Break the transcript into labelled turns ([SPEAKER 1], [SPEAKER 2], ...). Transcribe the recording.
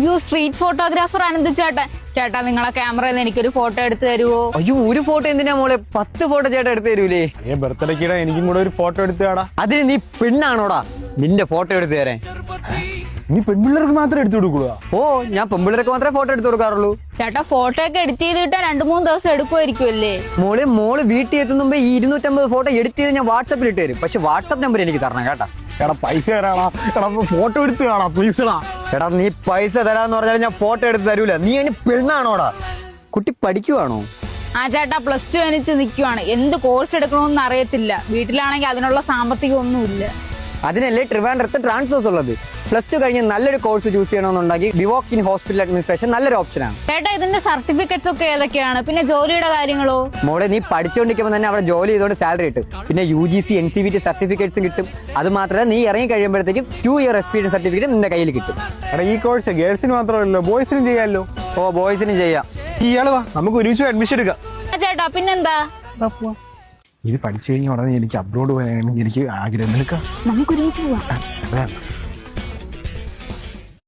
[SPEAKER 1] U street photographer Anant ചേട്ടൻ. ചേട്ടാ നിങ്ങളെ ക്യാമറയിൽ നിന്ന് എനിക്കൊരു ഫോട്ടോ എടുത്തു തരുവോ?
[SPEAKER 2] അയ്യോ, ഒരു ഫോട്ടോ എന്തിനാ മോളെ? 10 ഫോട്ടോ ചേട്ടാ എടുത്തു തരൂലേ?
[SPEAKER 3] ബർത്ത്ഡേക്കിടെ എനിക്കും കൂടെ ഒരു ഫോട്ടോ എടുത്താടാ.
[SPEAKER 2] അതിന് നീ പെണ്ണാണോടാ നിന്റെ ഫോട്ടോ എടുത്തു തരാൻ?
[SPEAKER 3] നീ പെൺപിള്ളേർക്ക് മാത്രം എടുത്തു കൊടുക്കുക?
[SPEAKER 2] ഓ, ഞാൻ പെൺപിള്ളേർക്ക് മാത്രമേ ഫോട്ടോ എടുത്തു കൊടുക്കാറുള്ളൂ.
[SPEAKER 1] ചേട്ടാ ഫോട്ടോ ഒക്കെ എഡിറ്റ് ചെയ്ത് കിട്ടാൻ 2-3 ദിവസം എടുക്കുമായിരിക്കുമല്ലേ?
[SPEAKER 2] മോള് വീട്ടിൽ എത്തുമ്പോ ഈ 250 ഫോട്ടോ എഡിറ്റ് ചെയ്ത് ഞാൻ വാട്സാപ്പിൽ ഇട്ട് തരും. പക്ഷെ വാട്സാപ്പ് നമ്പർ എനിക്ക് തരണം കേട്ടാ.
[SPEAKER 3] എടാ പൈസ തരാടാ. എടാ ഫോട്ടോ എടുത്ത് കാണാ പ്ലീസടാ.
[SPEAKER 2] എടാ നീ പൈസ തരാന്ന് പറഞ്ഞാൽ ഞാൻ ഫോട്ടോ എടുത്ത് തരൂല. നീ അതിന് പെണ്ണാണോടാ? കുട്ടി പഠിക്കുവാണോ?
[SPEAKER 1] ആ ചേട്ടാ +2 കഴിഞ്ഞിട്ട് നിൽക്കുവാണ്. എന്ത് കോഴ്സ് എടുക്കണമെന്ന് അറിയത്തില്ല. വീട്ടിലാണെങ്കിൽ അതിനുള്ള സാമ്പത്തികം ഒന്നുമില്ല.
[SPEAKER 2] അതിനല്ലേ ട്രിവാൻഡ്രത്ത് ട്രാൻസ്ഫേഴ്സ് ഉള്ളത്. +2 കഴിഞ്ഞ് നല്ലൊരു കോഴ്സ് ചൂസ് ചെയ്യണമെന്നുണ്ടെങ്കിൽ വിവോക് ഇൻ ഹോസ്പിറ്റൽ അഡ്മിനിസ്ട്രേഷൻ നല്ലൊരു ഓപ്ഷനാണ്.
[SPEAKER 1] ചേട്ടാ ഇതിന്റെ സർട്ടിഫിക്കറ്റ്സ് ഒക്കെ ഏതൊക്കെയാണ്? പിന്നെ ജോലിയുടെ കാര്യങ്ങളോ?
[SPEAKER 2] മോളെ നീ പഠിച്ചുകൊണ്ടിരിക്കുമ്പോൾ തന്നെ അവിടെ ജോലി ചെയ്തുകൊണ്ട് സാലറി കിട്ടും. പിന്നെ UGC NCVT സർട്ടിഫിക്കറ്റ്സും കിട്ടും. അത് മാത്രമല്ല, നീ ഇറങ്ങി കഴിയുമ്പോഴത്തേക്കും 2 ഇയർ എക്സ്പീരിയൻസ് സർട്ടിഫിക്കറ്റ് നിന്റെ കയ്യിൽ കിട്ടും.
[SPEAKER 3] എടാ ഈ കോഴ്സ് ഗേൾസിന് മാത്രമല്ലോ, ബോയ്സിനും ചെയ്യാമല്ലോ.
[SPEAKER 2] ഓ, ബോയ്സിനും ചെയ്യാം.
[SPEAKER 3] ഇയാള് വാ, നമുക്ക് ഒരുമിച്ച് അഡ്മിഷൻ എടുക്കാം.
[SPEAKER 1] ചേട്ടാ പിന്നെന്താ?
[SPEAKER 3] ഇത് പഠിച്ചു കഴിഞ്ഞ ഉടനെ എനിക്ക് അബ്രോഡ് പോയാൽ എനിക്ക് ആഗ്രഹം. നിൽക്കാം,
[SPEAKER 1] നമുക്ക് ഒരുമിച്ച് പോവാം.